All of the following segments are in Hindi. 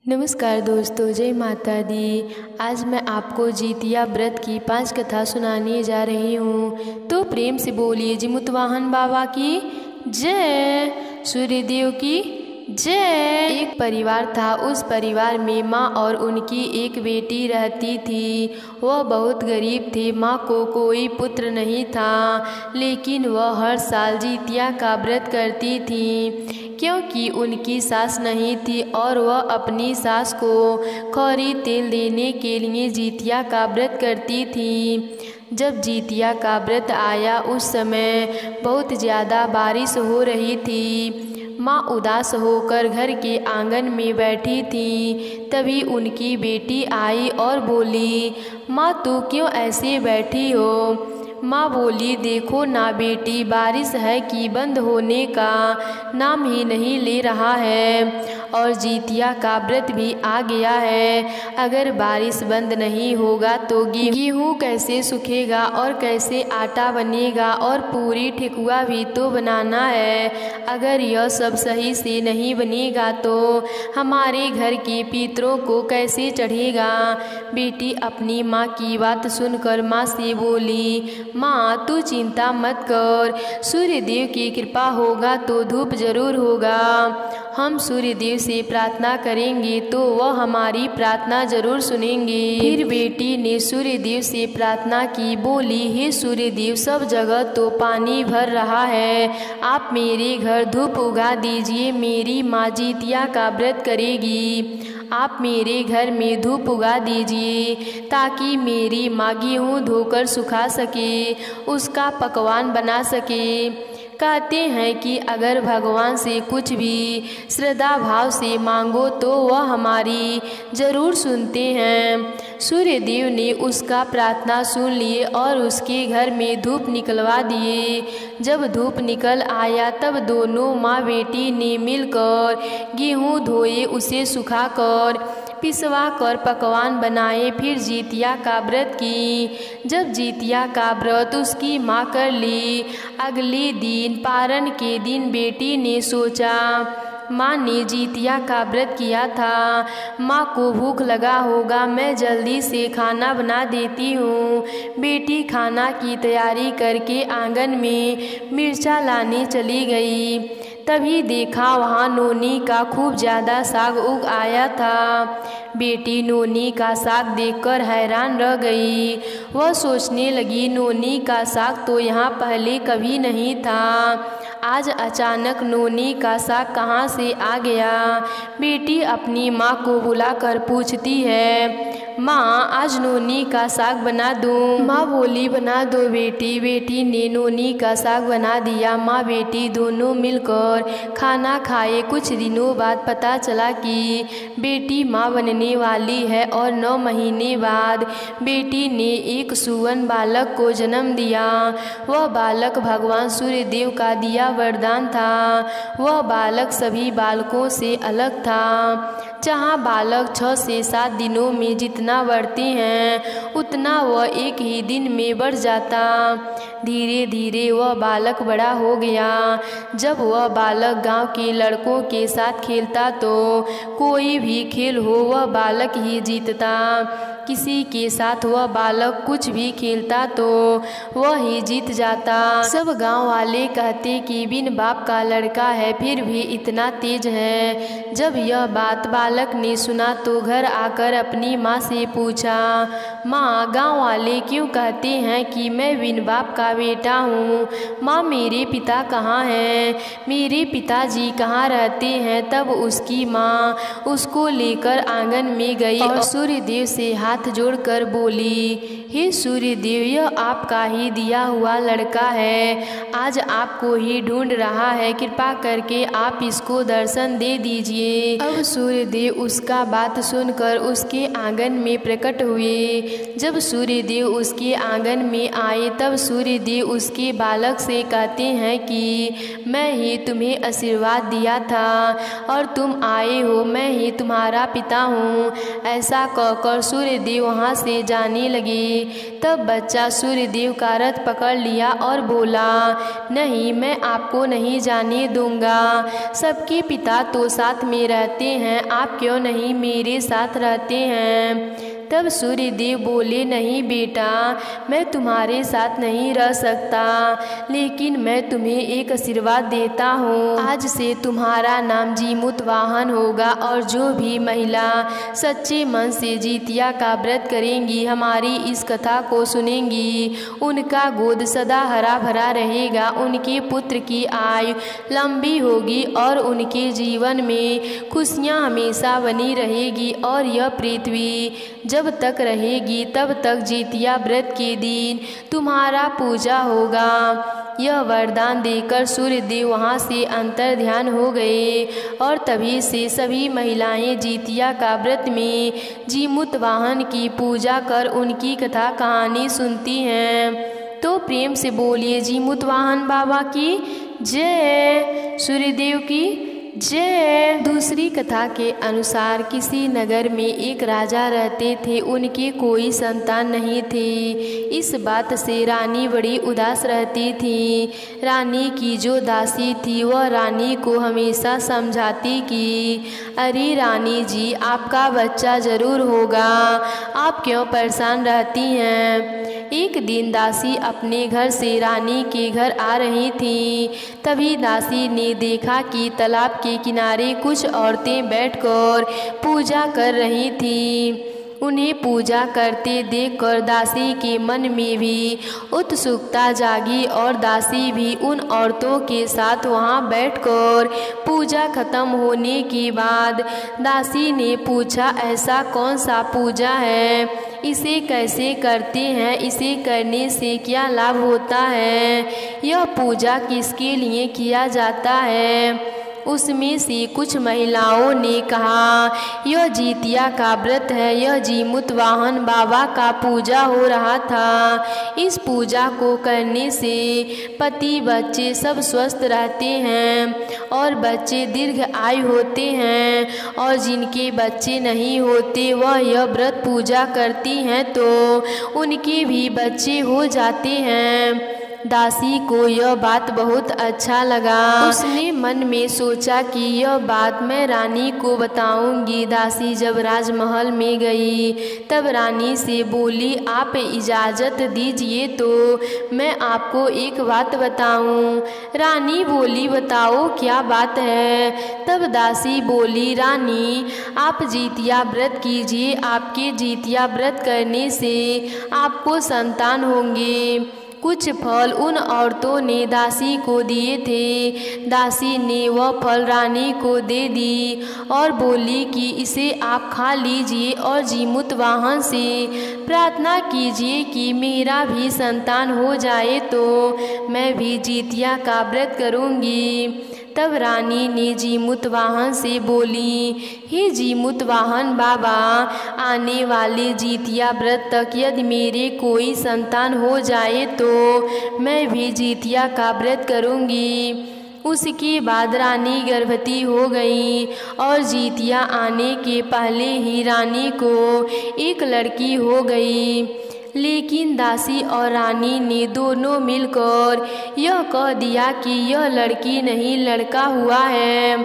नमस्कार दोस्तों, जय माता दी। आज मैं आपको जितिया व्रत की 5 कथा सुनाने जा रही हूँ। तो प्रेम से बोलिए जी मुतवाहन बाबा की जय, सूर्यदेव की जय। एक परिवार था। उस परिवार में माँ और उनकी एक बेटी रहती थी। वह बहुत गरीब थे। माँ को कोई पुत्र नहीं था, लेकिन वह हर साल जितिया का व्रत करती थी, क्योंकि उनकी सास नहीं थी और वह अपनी सास को खौरी तेल देने के लिए जितिया का व्रत करती थी। जब जितिया का व्रत आया, उस समय बहुत ज़्यादा बारिश हो रही थी। माँ उदास होकर घर के आंगन में बैठी थी। तभी उनकी बेटी आई और बोली, माँ तू क्यों ऐसे बैठी हो? माँ बोली, देखो ना बेटी, बारिश है कि बंद होने का नाम ही नहीं ले रहा है और जितिया का व्रत भी आ गया है। अगर बारिश बंद नहीं होगा तो गेहूँ कैसे सूखेगा और कैसे आटा बनेगा और पूरी ठेकुआ भी तो बनाना है। अगर यह सब सही से नहीं बनेगा तो हमारे घर के पितरों को कैसे चढ़ेगा? बेटी अपनी माँ की बात सुनकर माँ से बोली, माँ तू चिंता मत कर, सूर्यदेव की कृपा होगा तो धूप जरूर होगा। हम सूर्यदेव से प्रार्थना करेंगे तो वह हमारी प्रार्थना जरूर सुनेंगे। फिर बेटी ने सूर्यदेव से प्रार्थना की। बोली, हे सूर्यदेव, सब जगह तो पानी भर रहा है, आप मेरे घर धूप उगा दीजिए। मेरी माँ जितिया का व्रत करेगी, आप मेरे घर में धूप उगा दीजिए ताकि मेरी माँ गेहूँ धोकर सुखा सके, उसका पकवान बना सके। कहते हैं कि अगर भगवान से कुछ भी श्रद्धा भाव से मांगो तो वह हमारी ज़रूर सुनते हैं। सूर्यदेव ने उसका प्रार्थना सुन लिए और उसके घर में धूप निकलवा दिए। जब धूप निकल आया तब दोनों माँ बेटी ने मिलकर गेहूँ धोए, उसे सुखाकर पिसवा कर पकवान बनाए। फिर जितिया का व्रत की। जब जितिया का व्रत उसकी माँ कर ली, अगले दिन पारण के दिन बेटी ने सोचा, माँ ने जितिया का व्रत किया था, माँ को भूख लगा होगा, मैं जल्दी से खाना बना देती हूँ। बेटी खाना की तैयारी करके आंगन में मिर्चा लाने चली गई। तभी देखा वहाँ नोनी का खूब ज़्यादा साग उग आया था। बेटी नोनी का साग देखकर हैरान रह गई। वह सोचने लगी, नोनी का साग तो यहाँ पहले कभी नहीं था, आज अचानक नोनी का साग कहाँ से आ गया? बेटी अपनी माँ को बुलाकर पूछती है, माँ आज नोनी का साग बना दूँ? माँ बोली, बना दो बेटी। बेटी ने नोनी का साग बना दिया। माँ बेटी दोनों मिलकर खाना खाए। कुछ दिनों बाद पता चला कि बेटी माँ बनने वाली है और 9 महीने बाद बेटी ने एक सुवन बालक को जन्म दिया। वह बालक भगवान सूर्यदेव का दिया वरदान था। वह बालक सभी बालकों से अलग था। जहाँ बालक 6 से 7 दिनों में जितना बढ़ते हैं उतना वह एक ही दिन में बढ़ जाता। धीरे धीरे वह बालक बड़ा हो गया। जब वह बालक गांव के लड़कों के साथ खेलता तो कोई भी खेल हो वह बालक ही जीतता। किसी के साथ वह बालक कुछ भी खेलता तो वह ही जीत जाता। सब गांव वाले कहते कि बिन बाप का लड़का है, फिर भी इतना तेज है। जब यह बात बालक ने सुना तो घर आकर अपनी माँ से पूछा, माँ गांव वाले क्यों कहते हैं कि मैं बिन बाप का बेटा हूँ? माँ मेरे पिता कहाँ हैं? मेरे पिताजी कहाँ रहते हैं? तब उसकी माँ उसको लेकर आंगन में गई और सूर्यदेव से हाथ जोड़कर बोली, हे सूर्यदेव, यह आपका ही दिया हुआ लड़का है, आज आपको ही ढूंढ रहा है, कृपा करके आप इसको दर्शन दे दीजिए। अब सूर्यदेव उसका बात सुनकर उसके आंगन में प्रकट हुए। जब सूर्यदेव उसके आंगन में आए तब सूर्यदेव उसके बालक से कहते हैं कि मैं ही तुम्हें आशीर्वाद दिया था और तुम आए हो, मैं ही तुम्हारा पिता हूँ। ऐसा कहकर सूर्यदेव सूर्यदेव वहाँ से जाने लगे। तब बच्चा सूर्यदेव का रथ पकड़ लिया और बोला, नहीं, मैं आपको नहीं जाने दूंगा। सबके पिता तो साथ में रहते हैं, आप क्यों नहीं मेरे साथ रहते हैं? तब सूर्यदेव बोले, नहीं बेटा, मैं तुम्हारे साथ नहीं रह सकता, लेकिन मैं तुम्हें एक आशीर्वाद देता हूँ। आज से तुम्हारा नाम जीमूतवाहन होगा और जो भी महिला सच्चे मन से जितिया का व्रत करेंगी, हमारी इस कथा को सुनेंगी, उनका गोद सदा हरा भरा रहेगा, उनके पुत्र की आयु लंबी होगी और उनके जीवन में खुशियाँ हमेशा बनी रहेगी। और यह पृथ्वी जब तक रहेगी तब तक जितिया व्रत के दिन तुम्हारा पूजा होगा। यह वरदान देकर सूर्यदेव वहाँ से अंतर ध्यान हो गए और तभी से सभी महिलाएं जितिया का व्रत में जीमूतवाहन की पूजा कर उनकी कथा कहानी सुनती हैं। तो प्रेम से बोलिए जीमूतवाहन बाबा की जय, सूर्यदेव की जय। दूसरी कथा के अनुसार किसी नगर में एक राजा रहते थे, उनके कोई संतान नहीं थे। इस बात से रानी बड़ी उदास रहती थी। रानी की जो दासी थी वह रानी को हमेशा समझाती कि अरे रानी जी, आपका बच्चा ज़रूर होगा, आप क्यों परेशान रहती हैं। एक दिन दासी अपने घर से रानी के घर आ रही थी। तभी दासी ने देखा कि तालाब के किनारे कुछ औरतें बैठकर पूजा कर रही थीं। उन्हें पूजा करते देखकर दासी के मन में भी उत्सुकता जागी और दासी भी उन औरतों के साथ वहां बैठकर पूजा खत्म होने के बाद दासी ने पूछा, ऐसा कौन सा पूजा है, इसे कैसे करते हैं, इसे करने से क्या लाभ होता है, यह पूजा किसके लिए किया जाता है। उसमें से कुछ महिलाओं ने कहा, यह जितिया का व्रत है, यह जीमूतवाहन बाबा का पूजा हो रहा था। इस पूजा को करने से पति बच्चे सब स्वस्थ रहते हैं और बच्चे दीर्घ आयु होते हैं, और जिनके बच्चे नहीं होते वह यह व्रत पूजा करती हैं तो उनके भी बच्चे हो जाते हैं। दासी को यह बात बहुत अच्छा लगा। उसने मन में सोचा कि यह बात मैं रानी को बताऊंगी। दासी जब राजमहल में गई तब रानी से बोली, आप इजाज़त दीजिए तो मैं आपको एक बात बताऊं। रानी बोली, बताओ क्या बात है। तब दासी बोली, रानी आप जितिया व्रत कीजिए, आपके जितिया व्रत करने से आपको संतान होंगे। कुछ फल उन औरतों ने दासी को दिए थे। दासी ने वह फल रानी को दे दी और बोली कि इसे आप खा लीजिए और जीमूतवाहन से प्रार्थना कीजिए कि मेरा भी संतान हो जाए तो मैं भी जितिया का व्रत करूंगी। तब रानी ने जीमूतवाहन से बोली, हे जीमूतवाहन बाबा, आने वाले जितिया व्रत तक यदि मेरे कोई संतान हो जाए तो मैं भी जितिया का व्रत करूंगी। उसके बाद रानी गर्भवती हो गई और जितिया आने के पहले ही रानी को एक लड़की हो गई। लेकिन दासी और रानी ने दोनों मिलकर यह कह दिया कि यह लड़की नहीं लड़का हुआ है।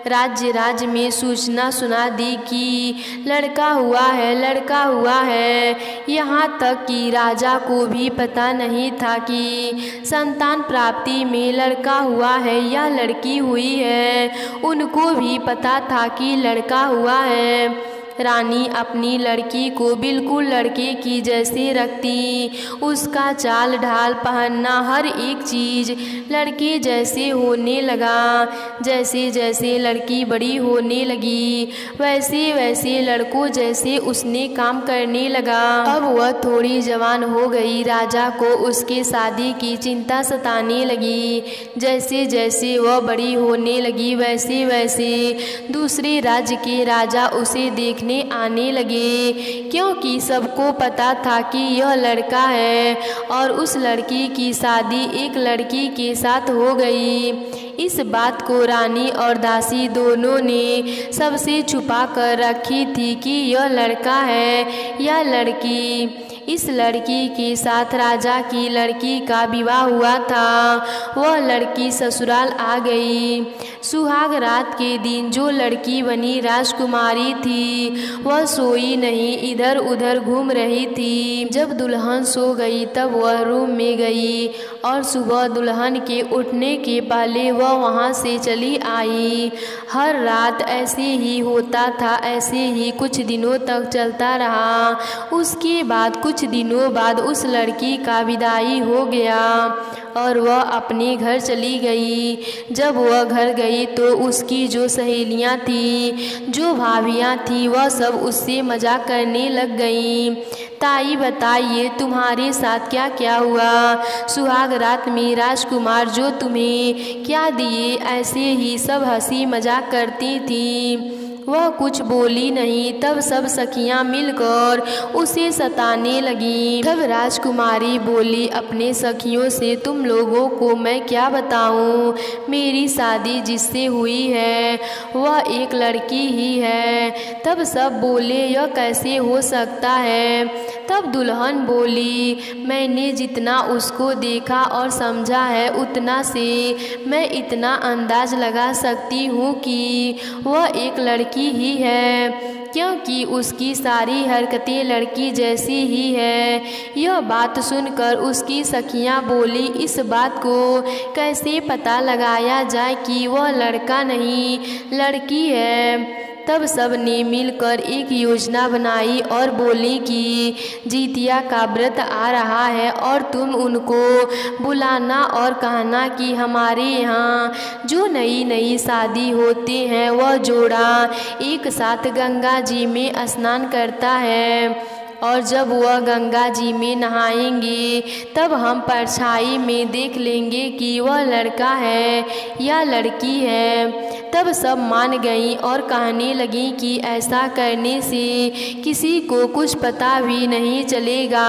राज्य में सूचना सुना दी कि लड़का हुआ है, लड़का हुआ है। यहाँ तक कि राजा को भी पता नहीं था कि संतान प्राप्ति में लड़का हुआ है या लड़की हुई है। उनको भी पता था कि लड़का हुआ है। रानी अपनी लड़की को बिल्कुल लड़के की जैसे रखती। उसका चाल ढाल, पहनना, हर एक चीज़ लड़के जैसे होने लगा। जैसे जैसे लड़की बड़ी होने लगी वैसे वैसे लड़कों जैसे उसने काम करने लगा। अब वह थोड़ी जवान हो गई। राजा को उसके शादी की चिंता सताने लगी। जैसे जैसे वह बड़ी होने लगी वैसे वैसे दूसरे राज्य के राजा उसे देखने आने लगे, क्योंकि सबको पता था कि यह लड़का है और उस लड़की की शादी एक लड़की के साथ हो गई। इस बात को रानी और दासी दोनों ने सबसे छुपा कर रखी थी कि यह लड़का है या लड़की। इस लड़की के साथ राजा की लड़की का विवाह हुआ था। वह लड़की ससुराल आ गई। सुहाग रात के दिन जो लड़की बनी राजकुमारी थी वह सोई नहीं, इधर उधर घूम रही थी। जब दुल्हन सो गई तब वह रूम में गई और सुबह दुल्हन के उठने के पहले वह वहाँ से चली आई। हर रात ऐसे ही होता था, ऐसे ही कुछ दिनों तक चलता रहा। उसके बाद कुछ दिनों बाद उस लड़की का विदाई हो गया और वह अपने घर चली गई। जब वह घर गई तो उसकी जो सहेलियां थीं, जो भाभियां थीं, वह सब उससे मजाक करने लग गईं। ताई बताइए तुम्हारे साथ क्या क्या हुआ? सुहाग रात में राजकुमार जो तुम्हें क्या दिए? ऐसे ही सब हंसी मजाक करती थीं। वह कुछ बोली नहीं। तब सब सखियां मिलकर उसे सताने लगीं। तब राजकुमारी बोली अपने सखियों से, तुम लोगों को मैं क्या बताऊं? मेरी शादी जिससे हुई है वह एक लड़की ही है। तब सब बोले यह कैसे हो सकता है? तब दुल्हन बोली, मैंने जितना उसको देखा और समझा है उतना से मैं इतना अंदाज लगा सकती हूँ कि वह एक लड़की ही है, क्योंकि उसकी सारी हरकतें लड़की जैसी ही है। यह बात सुनकर उसकी सखियां बोली, इस बात को कैसे पता लगाया जाए कि वह लड़का नहीं लड़की है? तब सब ने मिलकर एक योजना बनाई और बोली कि जीतिया का व्रत आ रहा है और तुम उनको बुलाना और कहना कि हमारे यहाँ जो नई नई शादी होते हैं वह जोड़ा एक साथ गंगा जी में स्नान करता है और जब वह गंगा जी में नहाएंगे तब हम परछाई में देख लेंगे कि वह लड़का है या लड़की है। तब सब मान गईं और कहने लगीं कि ऐसा करने से किसी को कुछ पता भी नहीं चलेगा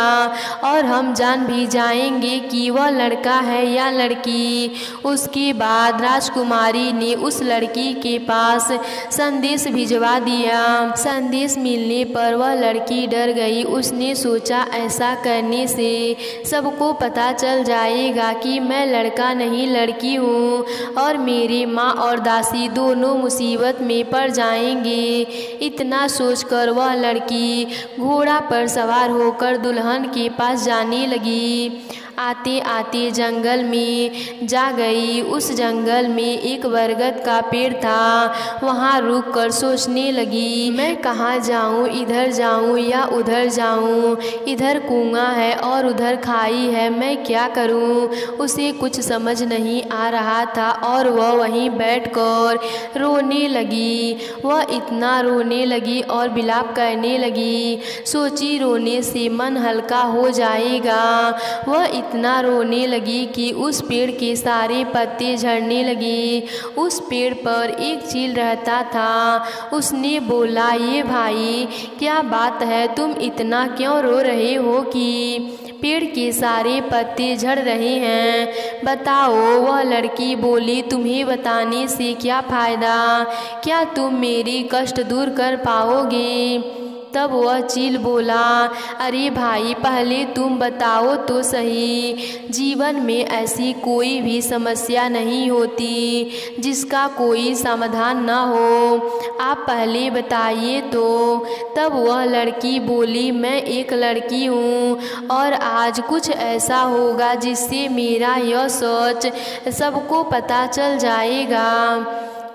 और हम जान भी जाएंगे कि वह लड़का है या लड़की। उसके बाद राजकुमारी ने उस लड़की के पास संदेश भिजवा दिया। संदेश मिलने पर वह लड़की डर गई। उसने सोचा ऐसा करने से सबको पता चल जाएगा कि मैं लड़का नहीं लड़की हूँ और मेरी माँ और दासी दोनों मुसीबत में पड़ जाएंगे। इतना सोचकर वह लड़की घोड़ा पर सवार होकर दुल्हन के पास जाने लगी। आते आते जंगल में जा गई। उस जंगल में एक बरगद का पेड़ था। वहाँ रुककर सोचने लगी, मैं कहाँ जाऊँ? इधर जाऊँ या उधर जाऊँ? इधर कुआं है और उधर खाई है, मैं क्या करूँ? उसे कुछ समझ नहीं आ रहा था और वह वहीं बैठकर रोने लगी। वह इतना रोने लगी और विलाप करने लगी। सोची रोने से मन हल्का हो जाएगा। वह इतना रोने लगी कि उस पेड़ के सारे पत्ते झड़ने लगे। उस पेड़ पर एक चील रहता था। उसने बोला, ये भाई क्या बात है, तुम इतना क्यों रो रहे हो कि पेड़ के सारे पत्ते झड़ रहे हैं? बताओ। वह लड़की बोली, तुम्हें बताने से क्या फ़ायदा? क्या तुम मेरी कष्ट दूर कर पाओगे? तब वह चील बोला, अरे भाई पहले तुम बताओ तो सही, जीवन में ऐसी कोई भी समस्या नहीं होती जिसका कोई समाधान न हो। आप पहले बताइए तो। तब वह लड़की बोली, मैं एक लड़की हूँ और आज कुछ ऐसा होगा जिससे मेरा यह सोच सबको पता चल जाएगा।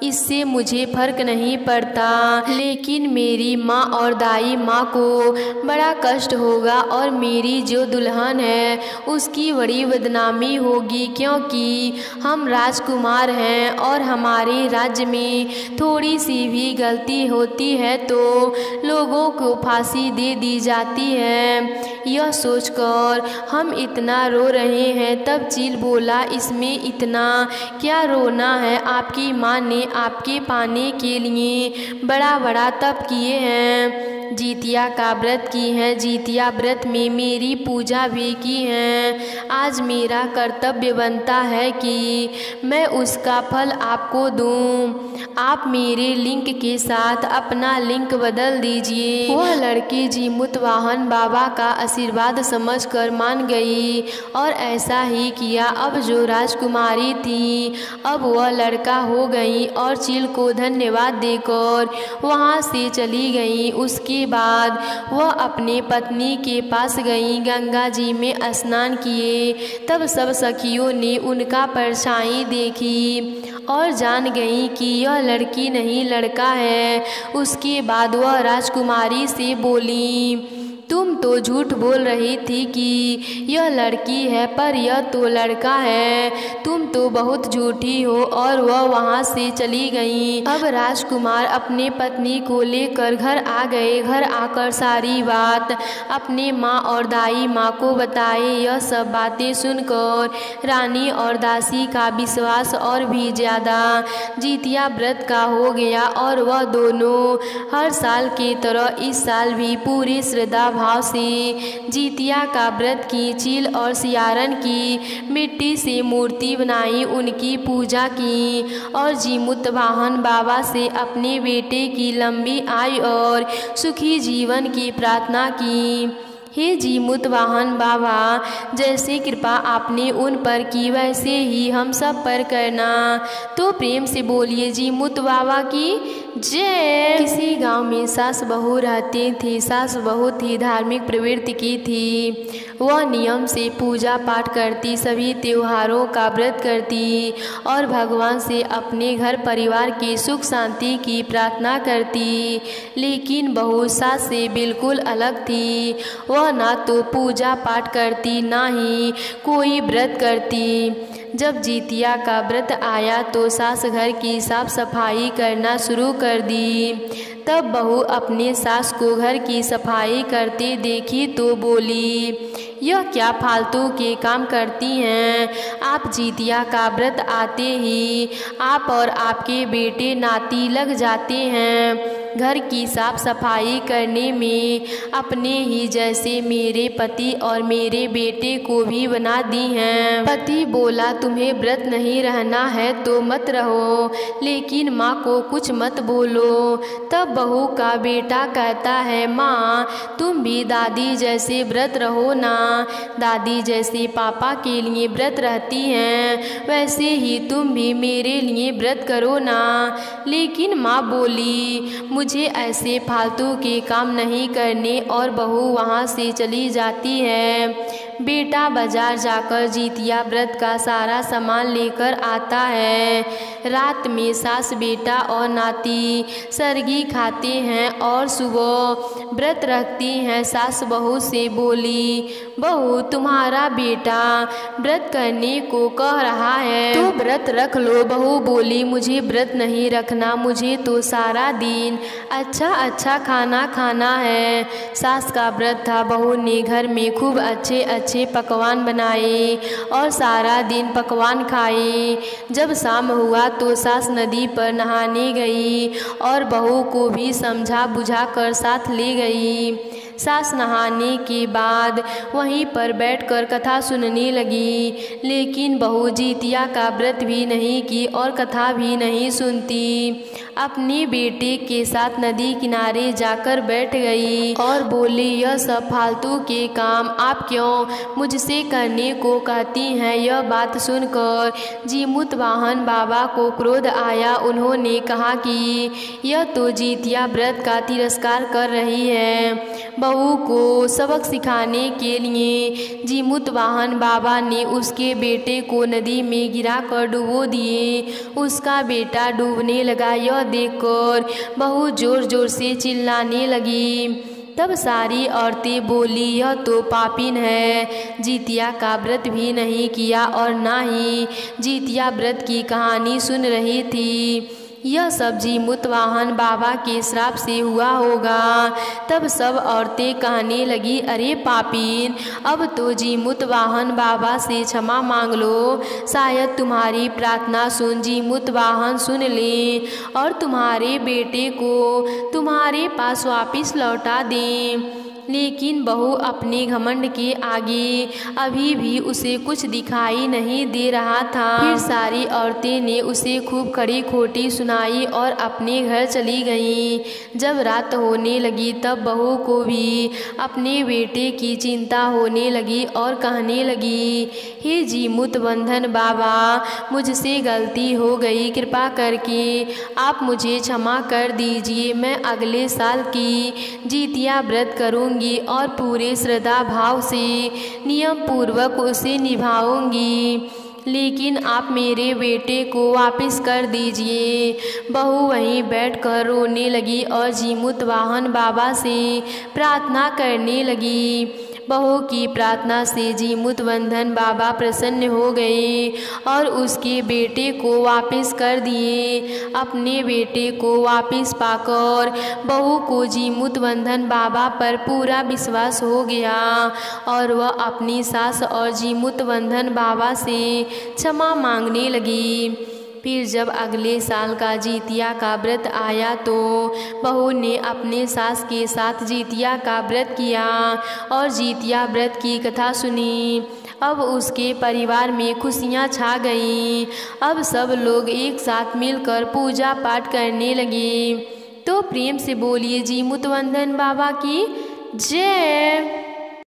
इससे मुझे फर्क नहीं पड़ता, लेकिन मेरी माँ और दाई माँ को बड़ा कष्ट होगा और मेरी जो दुल्हन है उसकी बड़ी बदनामी होगी, क्योंकि हम राजकुमार हैं और हमारे राज्य में थोड़ी सी भी गलती होती है तो लोगों को फांसी दे दी जाती है। यह सोचकर हम इतना रो रहे हैं। तब चील बोला, इसमें इतना क्या रोना है? आपकी माँ ने आपके पाने के लिए बड़ा बड़ा तप किए हैं, जितिया का व्रत की है, जितिया व्रत में मेरी पूजा भी की है। आज मेरा कर्तव्य बनता है कि मैं उसका फल आपको दूं। आप मेरे लिंक के साथ अपना लिंक बदल दीजिए। वह लड़की जीमुतवाहन बाबा का आशीर्वाद समझकर मान गई और ऐसा ही किया। अब जो राजकुमारी थी अब वह लड़का हो गई और चील को धन्यवाद देकर वहाँ से चली गई। उसके बाद वह अपने पत्नी के पास गई, गंगा जी में स्नान किए। तब सब सखियों ने उनका परछाई देखी और जान गई कि यह लड़की नहीं लड़का है। उसके बाद वह राजकुमारी से बोली, तुम तो झूठ बोल रही थी कि यह लड़की है, पर यह तो लड़का है। तुम तो बहुत झूठी हो। और वह वहाँ से चली गई। अब राजकुमार अपने पत्नी को लेकर घर आ गए। घर आकर सारी बात अपने माँ और दाई माँ को बताए। यह सब बातें सुनकर रानी और दासी का विश्वास और भी ज़्यादा जितिया व्रत का हो गया और वह दोनों हर साल की तरह इस साल भी पूरी श्रद्धा भाव से जितिया का व्रत की। चील और सियारन की मिट्टी से मूर्ति बनाई, उनकी पूजा की और जीमुतवाहन बाबा से अपने बेटे की लंबी आयु और सुखी जीवन की प्रार्थना की। हे जीमुतवाहन बाबा, जैसे कृपा आपने उन पर की वैसे ही हम सब पर करना। तो प्रेम से बोलिए जीमुत बाबा की जय। किसी गांव में सास बहू रहती थी। सास बहुत ही धार्मिक प्रवृत्ति की थी। वह नियम से पूजा पाठ करती, सभी त्योहारों का व्रत करती और भगवान से अपने घर परिवार की सुख शांति की प्रार्थना करती। लेकिन बहू सास से बिल्कुल अलग थी। वह ना तो पूजा पाठ करती ना ही कोई व्रत करती। जब जितिया का व्रत आया तो सास घर की साफ सफाई करना शुरू कर दी। तब बहू अपने सास को घर की सफाई करते देखी तो बोली, यह क्या फालतू के काम करती हैं। आप जितिया का व्रत आते ही आप और आपके बेटे नाती लग जाते हैं घर की साफ सफाई करने में। अपने ही जैसे मेरे पति और मेरे बेटे को भी बना दी हैं। पति बोला, तुम्हें व्रत नहीं रहना है तो मत रहो, लेकिन माँ को कुछ मत बोलो। तब बहू का बेटा कहता है, माँ तुम भी दादी जैसे व्रत रहो ना। दादी जैसे पापा के लिए व्रत रहती हैं वैसे ही तुम भी मेरे लिए व्रत करो ना। लेकिन माँ बोली, मुझे ऐसे फालतू के काम नहीं करने और बहू वहाँ से चली जाती है। बेटा बाजार जाकर जितिया व्रत का सारा सामान लेकर आता है। रात में सास बेटा और नाती सरगी खाते हैं और सुबह व्रत रखती हैं। सास बहू से बोली, बहू तुम्हारा बेटा व्रत करने को कह रहा है तो व्रत रख लो। बहू बोली, मुझे व्रत नहीं रखना, मुझे तो सारा दिन अच्छा अच्छा खाना खाना है। सास का व्रत था। बहू ने घर में खूब अच्छे अच्छे पकवान बनाए और सारा दिन पकवान खाए। जब शाम हुआ तो सास नदी पर नहाने गई और बहू को भी समझा बुझा कर साथ ले गई। सास नहाने के बाद वहीं पर बैठकर कथा सुनने लगी, लेकिन बहू जितिया का व्रत भी नहीं की और कथा भी नहीं सुनती। अपने बेटे के साथ नदी किनारे जाकर बैठ गई और बोली, यह सब फालतू के काम आप क्यों मुझसे करने को कहती हैं। यह बात सुनकर जीमुतवाहन बाबा को क्रोध आया। उन्होंने कहा कि यह तो जितिया व्रत का तिरस्कार कर रही है। बहू को सबक सिखाने के लिए जीमुतवाहन बाबा ने उसके बेटे को नदी में गिराकर डुबो दिए। उसका बेटा डूबने लगा। यह देखकर बहू जोर जोर से चिल्लाने लगी। तब सारी औरतें बोली, यह तो पापिन है, जितिया का व्रत भी नहीं किया और ना ही जितिया व्रत की कहानी सुन रही थी। यह सब जीमूतवाहन बाबा के श्राप से हुआ होगा। तब सब औरतें कहने लगी, अरे पापीन, अब तो जीमूतवाहन बाबा से क्षमा मांग लो, शायद तुम्हारी प्रार्थना सुन जीमूतवाहन सुन ले और तुम्हारे बेटे को तुम्हारे पास वापस लौटा दें। लेकिन बहू अपने घमंड के आगे अभी भी उसे कुछ दिखाई नहीं दे रहा था। फिर सारी औरतें ने उसे खूब खड़ी खोटी सुनाई और अपने घर चली गईं। जब रात होने लगी तब बहू को भी अपने बेटे की चिंता होने लगी और कहने लगी, हे जीमूतवाहन बाबा, मुझसे गलती हो गई, कृपा करके आप मुझे क्षमा कर दीजिए। मैं अगले साल की जितिया व्रत करूँगी और पूरे श्रद्धा भाव से नियम पूर्वक उसे निभाऊंगी, लेकिन आप मेरे बेटे को वापस कर दीजिए। बहू वहीं बैठकर रोने लगी और जीमूतवाहन बाबा से प्रार्थना करने लगी। बहू की प्रार्थना से जीमूतवाहन बाबा प्रसन्न हो गए और उसके बेटे को वापस कर दिए। अपने बेटे को वापस पाकर बहू को जीमूतवाहन बाबा पर पूरा विश्वास हो गया और वह अपनी सास और जीमूतवाहन बाबा से क्षमा मांगने लगी। फिर जब अगले साल का जितिया का व्रत आया तो बहू ने अपने सास के साथ जितिया का व्रत किया और जितिया व्रत की कथा सुनी। अब उसके परिवार में खुशियाँ छा गईं। अब सब लोग एक साथ मिलकर पूजा पाठ करने लगे। तो प्रेम से बोलिए जीमूतवाहन बाबा की जय।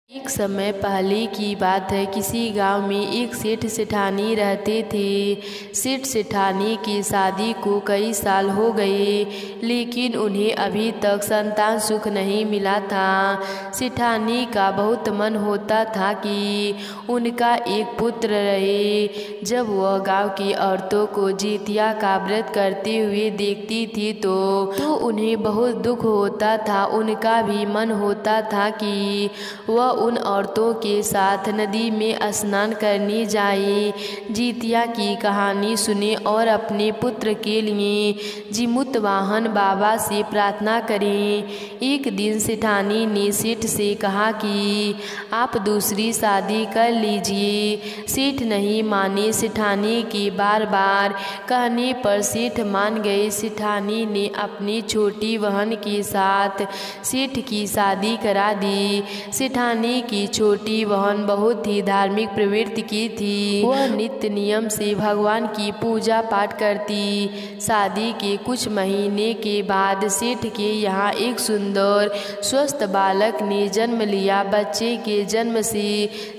एक समय पहले की बात है। किसी गांव में एक सेठ सेठानी रहते थे। सेठ सेठानी की शादी को कई साल हो गए, लेकिन उन्हें अभी तक संतान सुख नहीं मिला था। सेठानी का बहुत मन होता था कि उनका एक पुत्र रहे। जब वह गांव की औरतों को जितिया का व्रत करते हुए देखती थी तो उन्हें बहुत दुख होता था। उनका भी मन होता था कि वह उन औरतों के साथ नदी में स्नान करने जाए, जितिया की कहानी सुने और अपने पुत्र के लिए जीमूतवाहन बाबा से प्रार्थना करें। एक दिन सेठानी ने सेठ से कहा कि आप दूसरी शादी कर लीजिए। सेठ नहीं माने। सेठानी के बार बार कहने पर सेठ मान गए। सेठानी ने अपनी छोटी बहन के साथ सेठ की शादी करा दी। सेठानी की छोटी बहन बहुत ही धार्मिक प्रवृत्ति की थी। वह नित्य नियम से भगवान की पूजा पाठ करती। शादी के कुछ महीने के बाद सेठ के यहाँ एक सुंदर स्वस्थ बालक ने जन्म लिया। बच्चे के जन्म से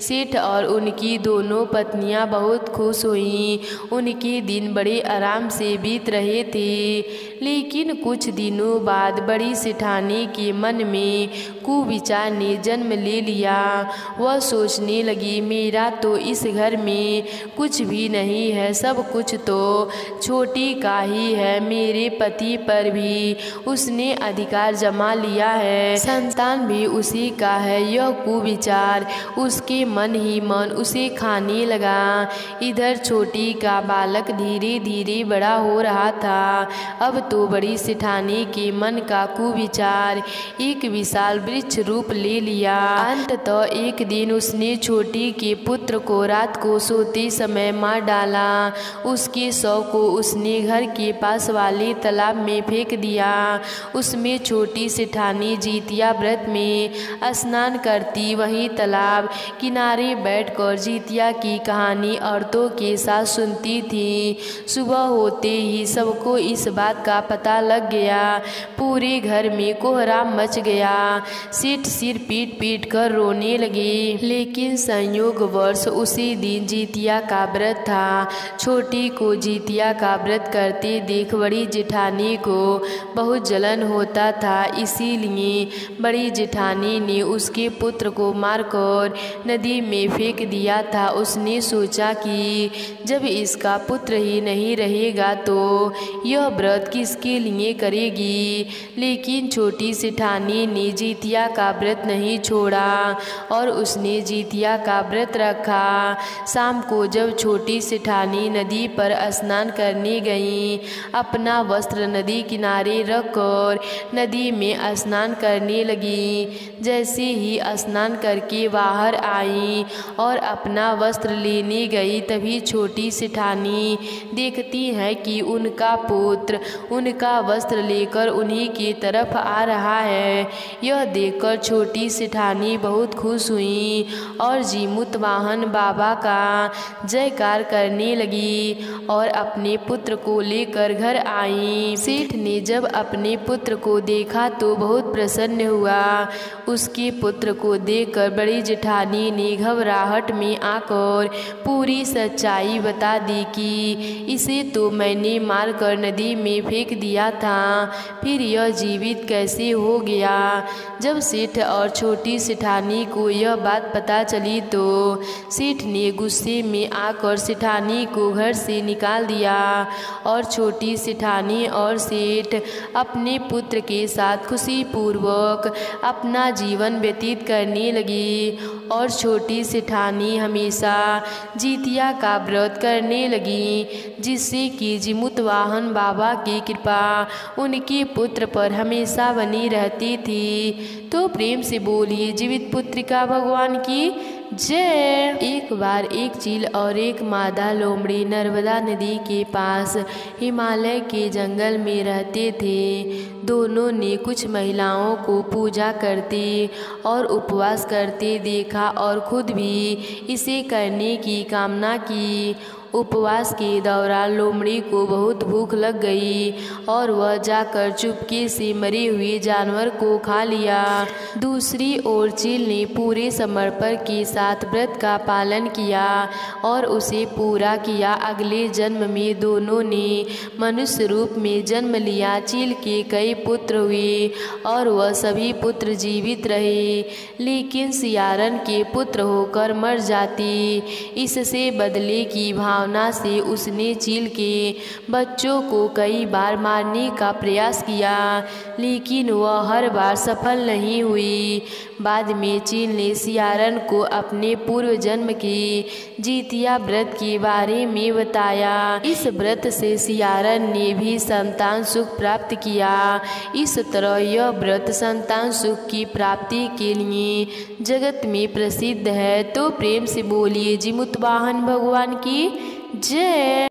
सेठ और उनकी दोनों पत्नियां बहुत खुश हुईं। उनके दिन बड़े आराम से बीत रहे थे, लेकिन कुछ दिनों बाद बड़ी सेठानी के मन में कुविचार ने जन्म ले लिया। वह सोचने लगी, मेरा तो इस घर में कुछ भी नहीं है, सब कुछ तो छोटी का ही है। मेरे पति पर भी उसने अधिकार जमा लिया है, संतान भी उसी का है। यह कुविचार उसके मन ही मन उसे खाने लगा। इधर छोटी का बालक धीरे धीरे बड़ा हो रहा था। अब तो बड़ी सेठानी के मन का कुविचार एक विशाल वृक्ष रूप ले लिया। अंततः एक दिन उसने छोटी के पुत्र को रात को सोते समय मार डाला। उसके शव को उसने घर के पास वाले तालाब में फेंक दिया। उसमें छोटी सेठानी जितिया व्रत में स्नान करती, वहीं तालाब किनारे बैठकर जितिया की कहानी औरतों के साथ सुनती थी। सुबह होते ही सबको इस बात का पता लग गया। पूरे घर में कोहराम मच गया। सेठ सिर पीट पीट कर रोने लगे। लेकिन संयोगवश उसी दिन जितिया का व्रत था। छोटी को जितिया का व्रत करते देख बड़ी जेठानी को बहुत जलन होता था। इसीलिए बड़ी जेठानी ने उसके पुत्र को मारकर नदी में फेंक दिया था। उसने सोचा कि जब इसका पुत्र ही नहीं रहेगा तो यह व्रत किसके लिए करेगी। लेकिन छोटी सेठानी ने जितिया का व्रत नहीं छोड़ा। और उसने जितिया का व्रत रखा। शाम को जब छोटी सेठानी नदी पर स्नान करने गई, अपना वस्त्र नदी किनारे रखकर नदी में स्नान करने लगी। जैसे ही स्नान करके बाहर आई और अपना वस्त्र लेने गई, तभी छोटी सेठानी देखती है कि उनका पुत्र उनका वस्त्र लेकर उन्हीं की तरफ आ रहा है। यह देखकर छोटी सेठानी बहुत खुश हुई और जीमुतवाहन बाबा का जयकार करने लगी और अपने पुत्र को लेकर घर आई। सेठ ने जब अपने पुत्र को देखा तो बहुत प्रसन्न हुआ। उसके पुत्र को देखकर बड़ी जेठानी ने घबराहट में आकर पूरी सच्चाई बता दी कि इसे तो मैंने मारकर नदी में फेंक दिया था, फिर यह जीवित कैसे हो गया। जब सेठ और छोटी सेठानी को यह बात पता चली तो सेठ ने गुस्से में आकर सेठानी को घर से निकाल दिया और छोटी सेठानी और सेठ अपने पुत्र के साथ खुशीपूर्वक अपना जीवन व्यतीत करने लगी और छोटी सेठानी हमेशा जितिया का व्रत करने लगी, जिससे कि जीमुतवाहन बाबा की कृपा उनके पुत्र पर हमेशा बनी रहती थी। तो प्रेम से बोलिए जीवित पुत्रिका भगवान की जय। एक बार एक चील और एक मादा लोमड़ी नर्मदा नदी के पास हिमालय के जंगल में रहते थे। दोनों ने कुछ महिलाओं को पूजा करते और उपवास करते देखा और खुद भी इसे करने की कामना की। उपवास के दौरान लोमड़ी को बहुत भूख लग गई और वह जाकर चुपके से मरे हुए जानवर को खा लिया। दूसरी ओर चील ने पूरे समर्पण के साथ व्रत का पालन किया और उसे पूरा किया। अगले जन्म में दोनों ने मनुष्य रूप में जन्म लिया। चील के कई पुत्र हुए और वह सभी पुत्र जीवित रहे, लेकिन सियारन के पुत्र होकर मर जाते। इससे बदले की भावना से उसने चील के बच्चों को कई बार मारने का प्रयास किया, लेकिन वह हर बार सफल नहीं हुई। बाद में चील ने सियारन को अपने पूर्व जन्म के जितिया व्रत के बारे में बताया। इस व्रत से सियारन ने भी संतान सुख प्राप्त किया। इस तरह यह व्रत संतान सुख की प्राप्ति के लिए जगत में प्रसिद्ध है। तो प्रेम से बोलिए जीमुतवाहन भगवान की जय।